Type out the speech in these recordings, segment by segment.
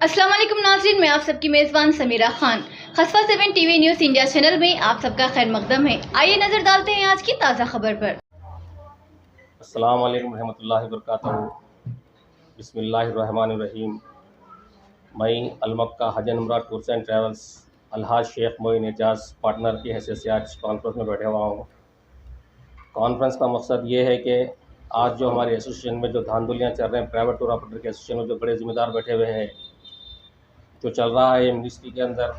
अस्सलाम वालेकुम नाज़रीन, मैं आप सबकी मेज़बान समीरा खान। खसफा 7 टीवी न्यूज़ इंडिया चैनल में आप सबका खैर मकदम है। आइए नज़र डालते हैं आज की ताज़ा खबर पर। अस्सलाम वालेकुम रहमतुल्लाहि व बरकातहू। बिस्मिल्लाहिर्रहमानिर्रहीम। मैं अलमक्का Hajj and Umrah tours and travels अलहाज शेख मोइन एजाज पार्टनर की हैसियत से आज कॉन्फ्रेंस में बैठे हुआ हूँ। कॉन्फ्रेंस का मकसद ये है कि आज जो हमारे एसोसिएशन में जो धांधलियाँ चल रहे हैं, प्राइवेट टूर ऑपरेटर के एसोसिएशन में जो बड़े ज़िम्मेदार बैठे हुए हैं, जो चल रहा है मिनिस्ट्री के अंदर,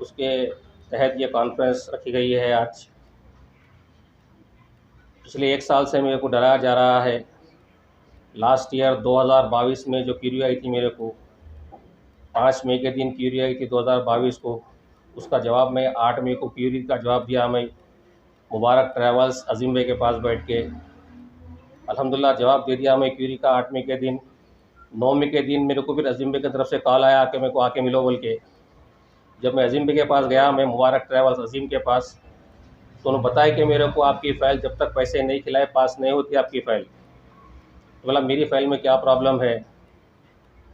उसके तहत ये कॉन्फ्रेंस रखी गई है। आज पिछले 1 साल से मेरे को डराया जा रहा है। लास्ट ईयर 2022 में जो क्यूरी आई थी मेरे को, 5 मई के दिन क्यूरी आई थी 2022 को, उसका जवाब मैं 8 मई को क्यूरी का जवाब दिया मैं मुबारक ट्रैवल्स अजीम भाई के पास बैठ के। अल्हम्दुलिल्लाह जवाब दे दिया मैं क्यूरी का 8 मई के दिन। 9 मई के दिन मेरे को फिर अजीम भाई की तरफ से कॉल आया कि मेरे को आके मिलो बोल के। जब मैं अजीम भाई के पास गया, मैं मुबारक ट्रैवल्स अजीम के पास, तो उन्होंने बताया कि मेरे को आपकी फ़ाइल जब तक पैसे नहीं खिलाए पास नहीं होती आपकी फ़ाइल। तो बोला मेरी फ़ाइल में क्या प्रॉब्लम है?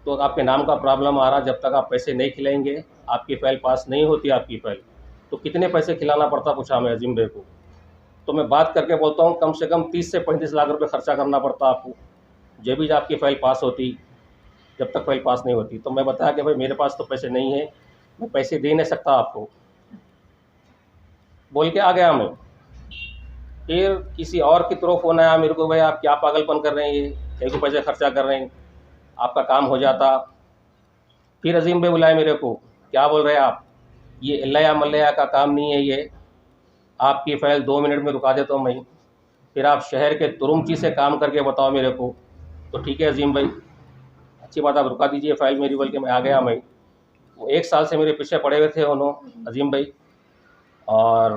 तो आपके नाम का प्रॉब्लम आ रहा, जब तक आप पैसे नहीं खिलाएंगे आपकी फ़ाइल पास नहीं होती आपकी फ़ाइल। तो कितने पैसे खिलाना पड़ता, पूछा मैं अजीम भाई को। तो मैं बात करके बोलता हूँ कम से कम 30 से 35 लाख रुपए खर्चा करना पड़ता आपको, जब भी आपकी फ़ाइल पास होती, जब तक फ़ाइल पास नहीं होती। तो मैं बताया कि भाई मेरे पास तो पैसे नहीं है, मैं पैसे दे नहीं सकता आपको, बोल के आ गया मैं। फिर किसी और की तरफ फ़ोन आया मेरे को, भाई आप क्या पागलपन कर रहे हैं, ये देखो पैसे खर्चा कर रहे हैं, आपका काम हो जाता। फिर अजीम भाई बुलाए मेरे को, क्या बोल रहे हैं आप, ये अल्लाया मल्लाया का काम नहीं है, ये आपकी फ़ाइल 2 मिनट में रुका देता हूँ मैं, फिर आप शहर के तुरुमची से काम करके बताओ मेरे को। तो ठीक है अजीम भाई, अच्छी बात, आप रुका दीजिए फ़ाइल मेरी, बोल के मैं आ गया मैं। वो 1 साल से मेरे पीछे पड़े हुए थे उन्होंने अजीम भाई, और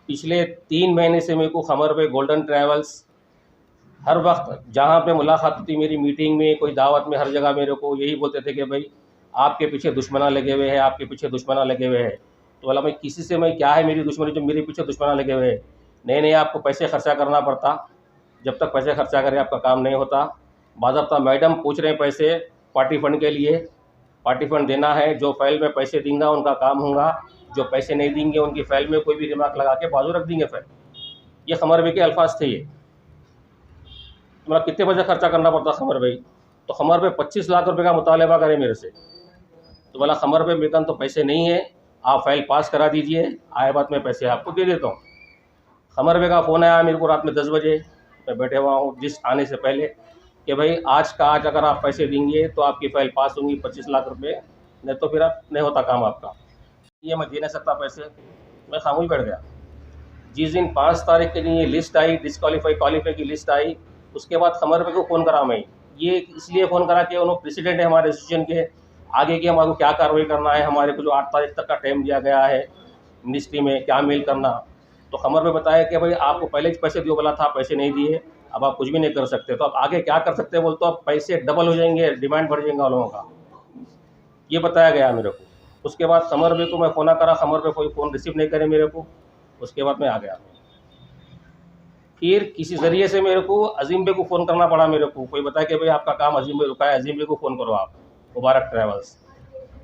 पिछले 3 महीने से मेरे को खबर पे गोल्डन ट्रैवल्स हर वक्त जहाँ पे मुलाकात होती, मेरी मीटिंग में, कोई दावत में, हर जगह मेरे को यही बोलते थे कि भाई आपके पीछे दुश्मना लगे हुए हैं, आपके पीछे दुश्मना लगे हुए हैं। तो बोला मैं किसी से, मैं क्या है मेरी दुश्मनी जो मेरे पीछे दुश्मना लगे हुए हैं? नहीं नहीं, आपको पैसे खर्चा करना पड़ता, जब तक पैसे खर्चा करें आपका काम नहीं होता। बाज़ाब्ता मैडम पूछ रहे हैं पैसे पार्टी फंड के लिए, पार्टी फंड देना है, जो फाइल में पैसे देंगे उनका काम होगा, जो पैसे नहीं देंगे उनकी फाइल में कोई भी रिमार्क लगा के बाजू रख देंगे फाइल। ये खमर भाई के अल्फाज थे ये। तुम्हारा कितने पैसे खर्चा करना पड़ता खमर भाई? तो खमर भाई 25 लाख रुपए का मुतालबा करे मेरे से। तो बोला खमर भाई मेरे तो पैसे नहीं है, आप फाइल पास करा दीजिए, आए बात में पैसे आपको दे देता हूँ। खमर भाई का फ़ोन आया मेरे को रात में 10 बजे, मैं बैठे हुआ हूँ जिस आने से पहले, कि भाई आज का आज अगर आप पैसे देंगे तो आपकी फ़ाइल पास होंगी 25 लाख रुपए, नहीं तो फिर आप नहीं होता काम आपका। ये मैं दे नहीं सकता पैसे, मैं खामोश बैठ गया। जिस दिन 5 तारीख के दिन ये लिस्ट आई, डिस्क्वालीफाई क्वालीफाई की लिस्ट आई, उसके बाद खमर भाई को फ़ोन करा मैं। ये इसलिए फ़ोन करा कि उन्होंने प्रेसिडेंट है हमारे एसोसिएशन के, आगे की हमारे को क्या कार्रवाई करना है, हमारे को जो 8 तारीख तक का टाइम दिया गया है मिनिस्ट्री में क्या मेल करना। तो खमर भाई बताया कि भाई आपको पहले पैसे दियो बोला था, पैसे नहीं दिए, अब आप कुछ भी नहीं कर सकते, तो आप आगे क्या कर सकते हैं बोल, तो आप पैसे डबल हो जाएंगे, डिमांड बढ़ जाएगा लोगों का, ये बताया गया मेरे को। उसके बाद खमर भाई को मैं फ़ोन करा, खमर भाई कोई फ़ोन रिसीव नहीं करे मेरे को। उसके बाद मैं आ गया। फिर किसी ज़रिए से मेरे को अजीम भाई को फ़ोन करना पड़ा मेरे को, कोई बताया कि भाई आपका काम अजीम भाई रुका है, अजीम भाई को फ़ोन करो आप, मुबारक ट्रैवल्स।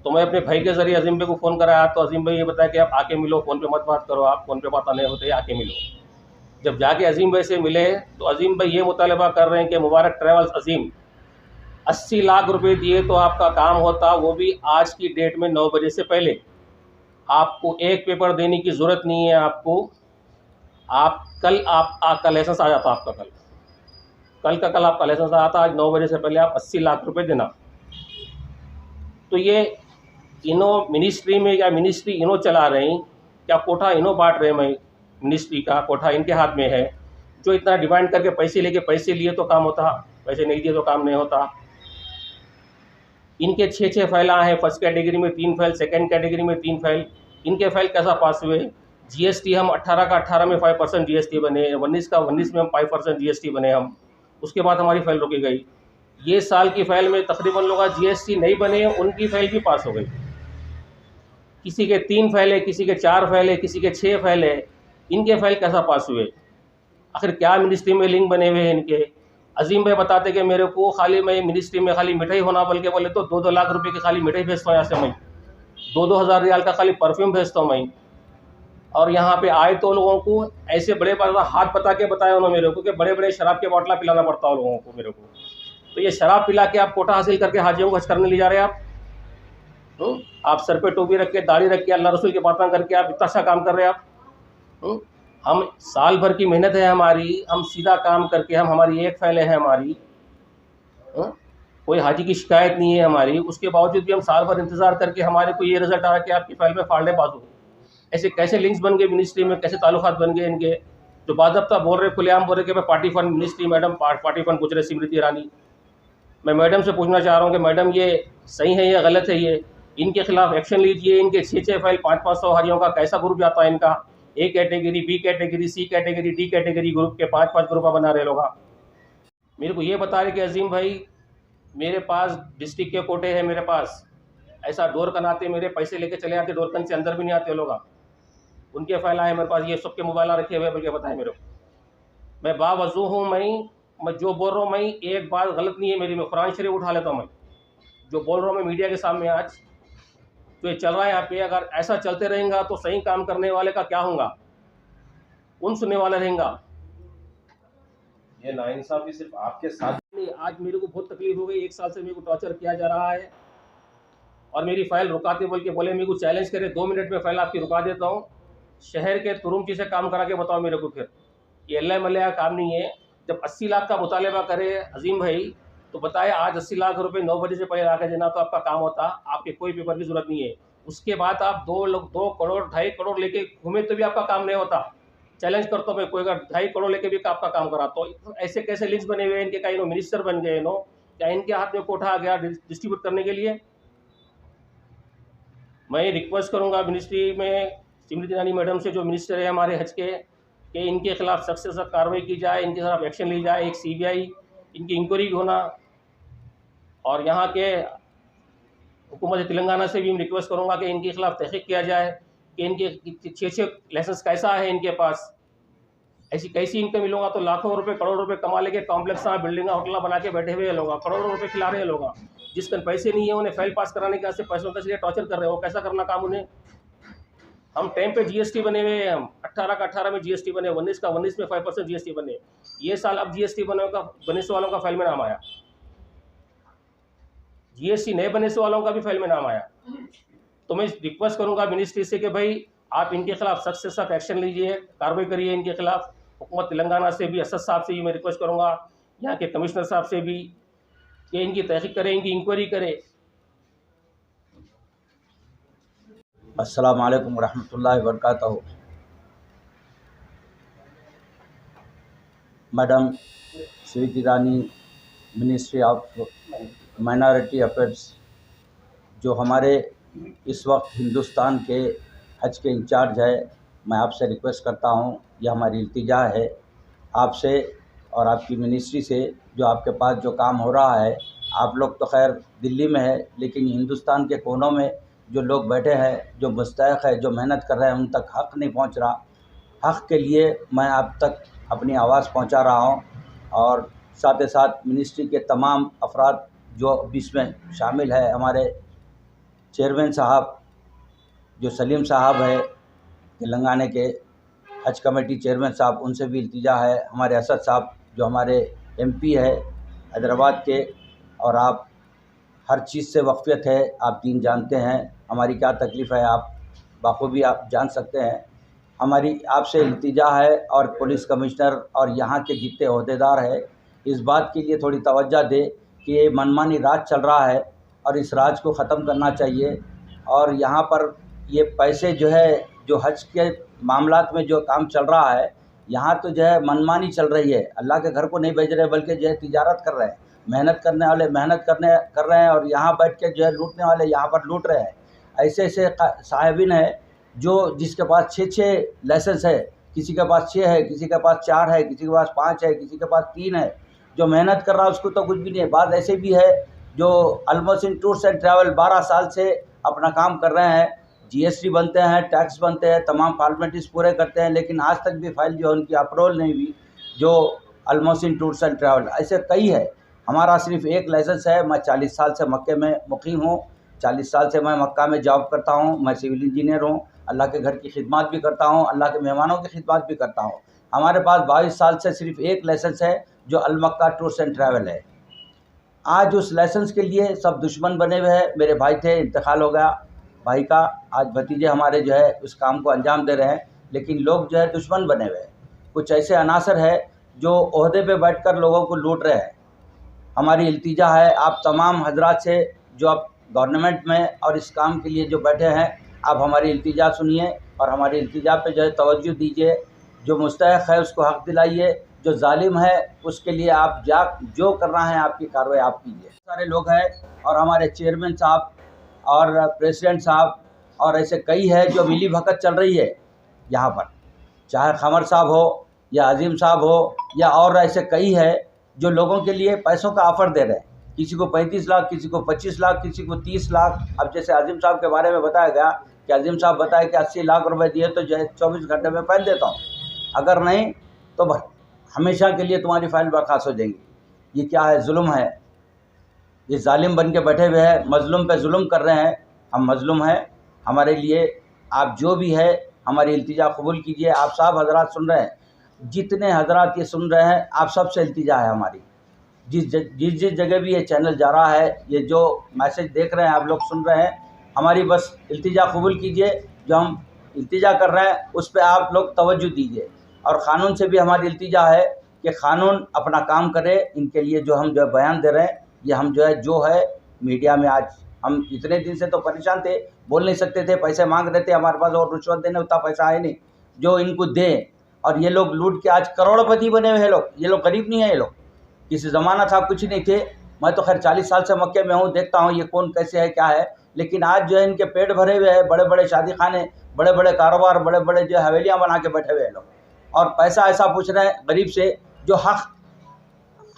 तो मैं अपने भाई के ज़रिए अजीम भाई को फ़ोन कराया, तो अजीम भाई ये बताया कि आप आके मिलो, फ़ोन पे मत बात करो, आप फ़ोन पे बात नहीं होते, आके मिलो। जब जाके अजीम भाई से मिले तो अजीम भाई ये मुतालबा कर रहे हैं कि मुबारक ट्रैवल्स अजीम 80 लाख रुपए दिए तो आपका काम होता, वो भी आज की डेट में 9 बजे से पहले। आपको एक पेपर देने की ज़रूरत नहीं है, आपको आप कल आपका लाइसेंस आ जाता, आपका कल का कल आपका लाइसेंस आया था, आज 9 बजे से पहले आप 80 लाख रुपए देना। तो ये इनो मिनिस्ट्री में, या मिनिस्ट्री इनो चला रही, क्या कोठा इनो बांट रहे, मैं मिनिस्ट्री का कोठा इनके हाथ में है, जो इतना डिमांड करके पैसे लेके, पैसे लिए तो काम होता, पैसे नहीं दिए तो काम नहीं होता। इनके 6 फाइल हैं, फर्स्ट कैटेगरी में 3 फाइल, सेकंड कैटेगरी में 3 फाइल, इनके फाइल कैसा पास हुए? जीएसटी हम 18 का 18 में 5% जीएसटी बने, 19 का 19 में हम 5% जीएसटी बने हम, उसके बाद हमारी फाइल रोकी गई। ये साल की फाइल में तकरीबन लोग जीएसटी नहीं बने, उनकी फाइल भी पास हो गई। किसी के 3 फाइल है, किसी के 4 फाइल है, किसी के 6 फाइल है, इनके फाइल कैसा पास हुए? आखिर क्या मिनिस्ट्री में लिंक बने हुए हैं इनके? अजीम भाई बताते कि मेरे को खाली मैं मिनिस्ट्री में खाली मिठाई होना बल्कि बोले तो 2-2 लाख रुपए की खाली मिठाई भेजता हूँ यहाँ से मैं, 2-2 हज़ार रियाल का खाली परफ्यूम भेजता हूँ मैं। और यहाँ पे आए तो लोगों को ऐसे बड़े हाथ बता के बताया उन्होंने मेरे को कि बड़े बड़े शराब के बॉटला पिलाना पड़ता है लोगों को मेरे को। तो ये शराब पिला के आप कोटा हासिल करके हाजियों को हज करने ले जा रहे हैं आप। आप सर पे टोपी रख के, दाढ़ी रख के, अल्लाह रसूल की बातें करके आप इतना अच्छा काम कर रहे हैं आप। हम साल भर की मेहनत है हमारी, हम सीधा काम करके हमारी एक फाइलें हैं हमारी, कोई हाजी की शिकायत नहीं है हमारी, उसके बावजूद भी हम साल भर इंतज़ार करके हमारे को ये रिजल्ट आ रहा है कि आपकी फाइल में फाड़ने बाजू। ऐसे कैसे लिंक्स बन गए मिनिस्ट्री में, कैसे ताल्लुकात बन गए इनके, जो बाज़ाब्ता बोल रहे, खुलेआम बोल रहे कि मैं party fund ministry madam party fund पूछ रहे स्मृति ईरानी। मैं मैडम से पूछना चाह रहा हूँ कि मैडम ये सही है या गलत है, ये इनके खिलाफ एक्शन लीजिए। इनके 6-6 फाइल 500-500 हाजियों का कैसा ग्रुप जाता है इनका, A category, B category, C category, D category group के 5-5 ग्रुप बना रहे लोग। मेरे को ये बता रहे कि अजीम भाई मेरे पास डिस्ट्रिक्ट के कोटे हैं, मेरे पास ऐसा डोर कनाते मेरे पैसे लेके चले आते, डोरकन से अंदर भी नहीं आते लोग, उनके फाइल आए मेरे पास, ये सबके मोबाइल रखे हुए बल्कि बताए मेरे को। मैं बावजू हूँ, मैं जो बोल रहा हूँ मैं एक बात गलत नहीं है मेरी, मैं कुरान शरीफ उठा लेता हूँ। मैं जो बोल रहा हूँ मैं मीडिया के सामने आज तो ये चल रहा है यहाँ पे, अगर ऐसा चलते रहेगा तो सही काम करने वाले का क्या होगा, कौन सुनने वाला रहेगा। ये नाइंसाफी सिर्फ आपके साथ नहीं, आज मेरे को बहुत तकलीफ हो गई, 1 साल से मेरे को टॉर्चर किया जा रहा है और मेरी फाइल रुकाते बोल के बोले मेरे को चैलेंज करे 2 मिनट में फाइल आपकी रुका देता हूँ। शहर के तुरुमची से काम करा के बताओ मेरे को, फिर ये अल्लाह मल्लाह का काम नहीं है। जब 80 लाख का मुतालबा करे अजीम भाई तो बताए आज 80 लाख रुपए 9 बजे से पहले ला के देना तो आपका काम होता, आपके कोई पेपर की जरूरत नहीं है। उसके बाद आप 2 करोड़ 2.5 करोड़ लेके घूमे तो भी आपका काम नहीं होता। चैलेंज करता हूँ मैं, कोई अगर 2.5 करोड़ लेके भी आपका काम करा तो ऐसे कैसे लिस्ट बने हुए इनके, कहीं मिनिस्टर बन गए नो, क्या इनके हाथ में कोठा आ गया डिस्ट्रीब्यूट करने के लिए। मैं रिक्वेस्ट करूँगा मिनिस्ट्री में स्मृति ईरानी मैडम से, जो मिनिस्टर है हमारे हज के, कि इनके खिलाफ सख्त से सख्त कार्रवाई की जाए, इनके खिलाफ एक्शन ली जाए, एक CBI इनकी इंक्वायरी होना। और यहाँ के हुकूमत तेलंगाना से भी मैं रिक्वेस्ट करूँगा कि इनके खिलाफ तहकीक किया जाए कि इनके 6 लाइसेंस कैसा है इनके पास, ऐसी कैसी इनकम मिलूंगा। तो लाखों रुपए करोड़ों रुपए कमा लेके कॉम्प्लेक्स बिल्डिंग होटल बना के बैठे हुए लोग, करोड़ों रुपए खिला रहे हैं लोग, जिसके पैसे नहीं है उन्हें फाइल पास कराने के वास्ते पैसों का इसलिए टॉर्चर कर रहे हो। कैसा करना काम उन्हें। हम टाइम पे GST बने हुए हैं, हम 18 का 18 में GST बने, 19 का 19 में 5% GST बने। ये साल अब GST बने वालों का फाइल में नाम आया, GST नए बने वालों का भी फाइल में नाम आया। तो मैं रिक्वेस्ट करूंगा मिनिस्ट्री से कि भाई आप इनके खिलाफ सख्त से सख्त एक्शन लीजिए, कार्रवाई करिए इनके खिलाफ। हुकूमत तेलंगाना से भी, असद साहब से भी मैं रिक्वेस्ट करूंगा, यहाँ के कमिश्नर साहब से भी, कि इनकी तहकीक करें, इनकी इंक्वायरी करें। अस्सलाम वालेकुम रहमतुल्लाहि व बरकातहू। Madam Smriti Irani, ministry of minority affairs, जो हमारे इस वक्त हिंदुस्तान के हज के इंचार्ज है, मैं आपसे रिक्वेस्ट करता हूँ, यह हमारी इल्तिजा है आपसे और आपकी मिनिस्ट्री से, जो आपके पास जो काम हो रहा है, आप लोग तो खैर दिल्ली में है, लेकिन हिंदुस्तान के कोनों में जो लोग बैठे हैं, जो मुस्तहिक़ है, जो मेहनत कर रहे हैं, उन तक हक़ नहीं पहुंच रहा। हक़ के लिए मैं आप तक अपनी आवाज़ पहुंचा रहा हूं और साथ ही साथ मिनिस्ट्री के तमाम अफराद जो इसमें शामिल है, हमारे चेयरमैन साहब जो सलीम साहब है तेलंगाना के हज कमेटी चेयरमैन साहब, उनसे भी इल्तिजा है, हमारे असद साहब जो हमारे MP है हैदराबाद के, और आप हर चीज़ से वाक़फ़ियत है, आप दीन जानते हैं, हमारी क्या तकलीफ़ है आप बाखूबी आप जान सकते हैं। हमारी आपसे इल्तिजा है और पुलिस कमिश्नर और यहाँ के जितने अहदेदार हैं, इस बात के लिए थोड़ी तवज्जो दे कि ये मनमानी राज चल रहा है और इस राज को ख़त्म करना चाहिए। और यहाँ पर ये पैसे जो है, जो हज के मामलात में जो काम चल रहा है, यहाँ तो जो है मनमानी चल रही है, अल्लाह के घर को नहीं भेज रहे, बल्कि जो है तिजारत कर रहे हैं। मेहनत करने वाले मेहनत कर रहे हैं और यहाँ बैठ के जो है लूटने वाले यहाँ पर लूट रहे हैं। ऐसे ऐसे साहिबिन है जो जिसके पास 6 लाइसेंस है, किसी के पास 6 है, किसी के पास 4 है, किसी के पास 5 है, किसी के पास 3 है। जो मेहनत कर रहा है उसको तो कुछ भी नहीं है। बात ऐसे भी है जो अल्मोसिन टूर्स एंड ट्रैवल 12 साल से अपना काम कर रहे हैं, GST बनते हैं, टैक्स बनते हैं, तमाम फॉर्मेलिटीज़ पूरे करते हैं, लेकिन आज तक भी फाइल जो है उनकी अप्रूवल नहीं हुई। जो अलमोसिन टूर्स एंड ट्रैवल, ऐसे कई है। हमारा सिर्फ एक लाइसेंस है। मैं 40 साल से मक्के में मुकीम हूँ, 40 साल से मैं मक्का में जॉब करता हूँ। मैं सिविल इंजीनियर हूँ, अल्लाह के घर की खिदमत भी करता हूँ, अल्लाह के मेहमानों की खिदमत भी करता हूँ। हमारे पास 22 साल से सिर्फ एक लाइसेंस है जो अलमक्का टूर्स एंड ट्रैवल है। आज उस लाइसेंस के लिए सब दुश्मन बने हुए हैं। मेरे भाई थे, इंतकाल हो गया भाई का, आज भतीजे हमारे जो है उस काम को अंजाम दे रहे हैं, लेकिन लोग जो है दुश्मन बने हुए हैं। कुछ ऐसे अनासर है जो ओहदे पे बैठकर लोगों को लूट रहे हैं। हमारी इल्तिजा है आप तमाम हजरात से जो आप गवर्नमेंट में और इस काम के लिए जो बैठे हैं, आप हमारी इल्तिजा सुनिए और हमारी इल्तिजा पे जो है तवज्जो दीजिए। जो मुस्तहक़ है उसको हक़ दिलाइए, जो जालिम है उसके लिए आप जो करना है आपकी कार्रवाई आप कीजिए। सारे लोग हैं और हमारे चेयरमैन साहब और प्रेसिडेंट साहब और ऐसे कई है जो मिली भगत चल रही है यहाँ पर, चाहे खमर साहब हो या अजीम साहब हो या और ऐसे कई है जो लोगों के लिए पैसों का ऑफ़र दे रहे हैं। किसी को 35 लाख, किसी को 25 लाख, किसी को 30 लाख। अब जैसे अजीम साहब के बारे में बताया गया कि अजीम साहब बताए कि 80 लाख रुपए दिए तो जो है 24 घंटे में पहन देता हूँ, अगर नहीं तो हमेशा के लिए तुम्हारी फ़ाइल बर्खास्त हो जाएगी। ये क्या है? जुल्म है। ये जालिम बन के बैठे हुए हैं, मज़लूम पे जुल्म कर रहे हैं। हम मज़लूम हैं, हमारे लिए आप जो भी है हमारी इल्तिजा कबूल कीजिए। आप सब हजरात सुन रहे हैं, जितने हजरात ये सुन रहे हैं, आप सबसे इल्तिजा है हमारी। जिस जगह भी ये चैनल जा रहा है, ये जो मैसेज देख रहे हैं आप लोग सुन रहे हैं, हमारी बस इल्तिजा कबूल कीजिए। जो हम इल्तिजा कर रहे हैं उस पर आप लोग तवज्जो दीजिए। और क़ानून से भी हमारी इल्तिजा है कि क़ानून अपना काम करे। इनके लिए जो हम जो बयान दे रहे हैं, ये हम जो है मीडिया में, आज हम इतने दिन से तो परेशान थे, बोल नहीं सकते थे, पैसे मांग रहे थे हमारे पास और रिश्वत देने उतना पैसा है नहीं जो इनको दें। और ये लोग लूट के आज करोड़पति बने हुए हैं लोग। ये लोग गरीब नहीं है, ये लोग किसी ज़माना था कुछ नहीं थे। मैं तो खैर 40 साल से मक्के में हूँ, देखता हूँ ये कौन कैसे है क्या है। लेकिन आज जो है इनके पेट भरे हुए हैं, बड़े बड़े शादी खाने, बड़े बड़े कारोबार, बड़े बड़े जो हवेलियाँ बना के बैठे हुए हैं लोग। और पैसा ऐसा पूछ रहे हैं गरीब से जो हक़,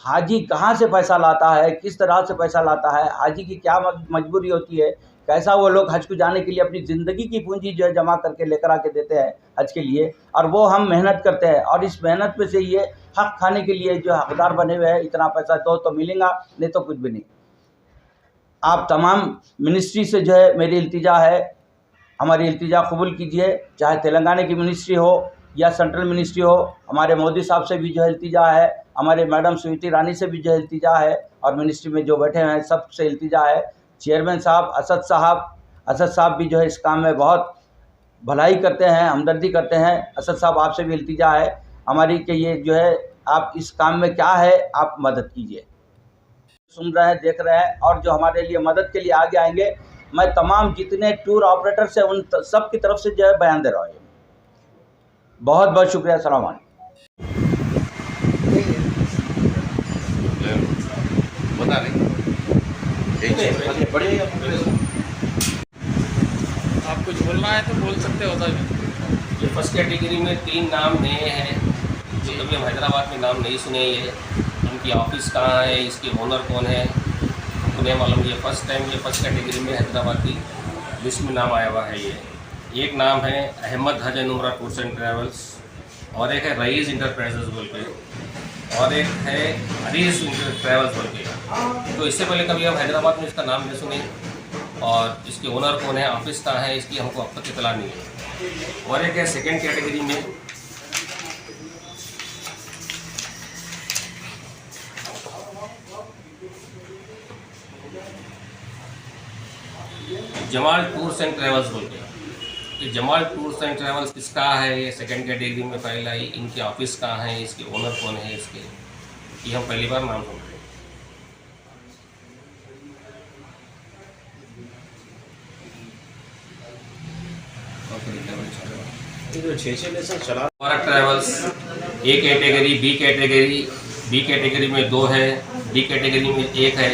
हाजी कहाँ से पैसा लाता है, किस तरह से पैसा लाता है, हाजी की क्या मजबूरी होती है, कैसा वो लोग हज को जाने के लिए अपनी ज़िंदगी की पूंजी जो है जमा करके लेकर आके देते हैं हज के लिए। और वो हम मेहनत करते हैं और इस मेहनत में से ये हक़ खाने के लिए जो हकदार बने हुए हैं, इतना पैसा दो तो मिलेगा, नहीं तो कुछ भी नहीं। आप तमाम मिनिस्ट्री से जो है मेरी इल्तिजा है, हमारी इल्तिजा कबूल कीजिए। चाहे तेलंगाना की मिनिस्ट्री हो या सेंट्रल मिनिस्ट्री हो, हमारे मोदी साहब से भी जो है इल्तिजा है, हमारे मैडम स्वीटी रानी से भी जो है इल्तिजा है, और मिनिस्ट्री में जो बैठे हैं सब से इल्तिजा है। चेयरमैन साहब असद साहब भी जो है इस काम में बहुत भलाई करते हैं, हमदर्दी करते हैं। असद साहब आपसे भी इल्तिजा है हमारी कि ये जो है आप इस काम में क्या है आप मदद कीजिए। सुन रहे हैं, देख रहे हैं, और जो हमारे लिए मदद के लिए आगे आएंगे, मैं तमाम जितने टूर ऑपरेटर से उन सब की तरफ से जो है बयान दे रहा हूँ। बहुत बहुत शुक्रिया। सलाम अलैकुम। बता रहे आप कुछ बोलना है तो बोल सकते हो। ये फर्स्ट कैटेगरी में 3 नाम नए हैं जो कभी हम हैदराबाद में नाम नहीं सुने। ये उनकी ऑफिस कहाँ है, इसके ओनर कौन है, उन्हें मालूम। ये फर्स्ट टाइम ये फर्स्ट कैटेगरी में हैदराबाद की लिस्ट में नाम आया हुआ है। ये एक नाम है अहमद हज and Umrah tours and travels, और एक है रईस इंटरप्राइजेज बोल के, और एक है हरीस ट्रैवल्स बोल के। तो इससे पहले कभी हम हैदराबाद में इसका नाम नहीं सुने, और इसके ओनर कौन है, ऑफिस कहाँ है, इसकी हमको अब तक इतला नहीं है। और एक है सेकेंड कैटेगरी में जमाल टूर्स एंड ट्रैवल्स बोल के। ये जमाल टूर्स एंड ट्रैवल्स किसका है, ये सेकेंड कैटेगरी में पहला ही। इनके ऑफिस कहाँ है, इसके ओनर कौन है, इसके ये हम पहली बार नाम सुन रहे हैं। हमारा travels A category, B category में 2 है, डी कैटेगरी में 1 है,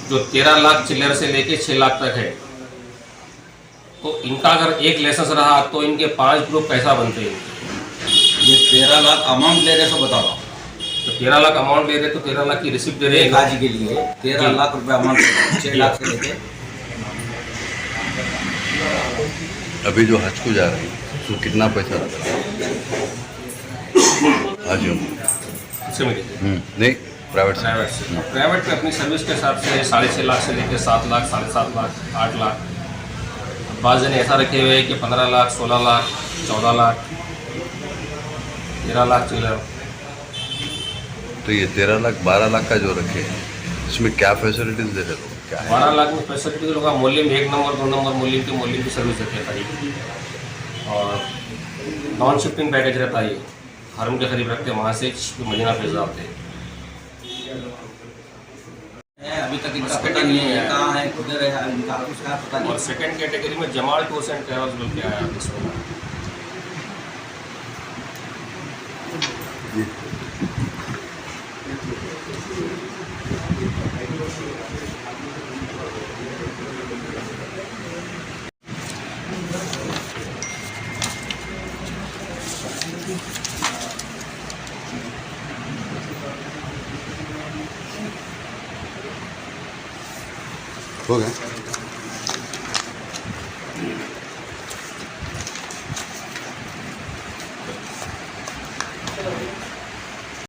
जो 13 लाख चिल्लर से लेके 6 लाख तक है। तो इनका अगर एक लाइसेंस रहा तो इनके 5 ग्रुप पैसा बनते हैं। ये 13 लाख अमाउंट ले रहे, तो बता रहा हूँ। तो 13 लाख अमाउंट ले रहे, तो 13 लाख की रिसिप्ट दे रहे हैं हाजी के लिए 13 लाख रुपए अमाउंट, 6 लाख से लेके। अभी जो हज को जा रहे हैं तो कितना पैसा लगता है? हाजियों से मिली थी नहीं प्राइवेट से प्राइवेट से। प्राइवेट पे अपनी सर्विस के हिसाब से 6.5 लाख से लेकर 7 लाख, 7.5 लाख, 8 लाख। बाज़ जने ऐसा रखे हुए हैं कि 15 लाख, 16 लाख, 14 लाख, 13 लाख चिल्लर। तो ये 13 लाख 12 लाख का जो रखे हैं इसमें क्या फैसिलिटीज दे रहे हो, क्या है? 12 लाख में फैसिलिटी लोग मूल्य में 1 नंबर 2 नंबर मूल्य की सर्विस देते हैं करीब। और नॉन शिफ्टिंग पैकेज रहता है, ये हरम के करीब रखते हैं, वहाँ से मदीना भेज आते हैं। अभी तक इनका पता नहीं है कहाँ है, किधर है, इनका उसका पता नहीं। और सेकंड कैटेगरी में जमाल टूर्स एंड ट्रैवल्स बोल के आया इसमें। हो गया।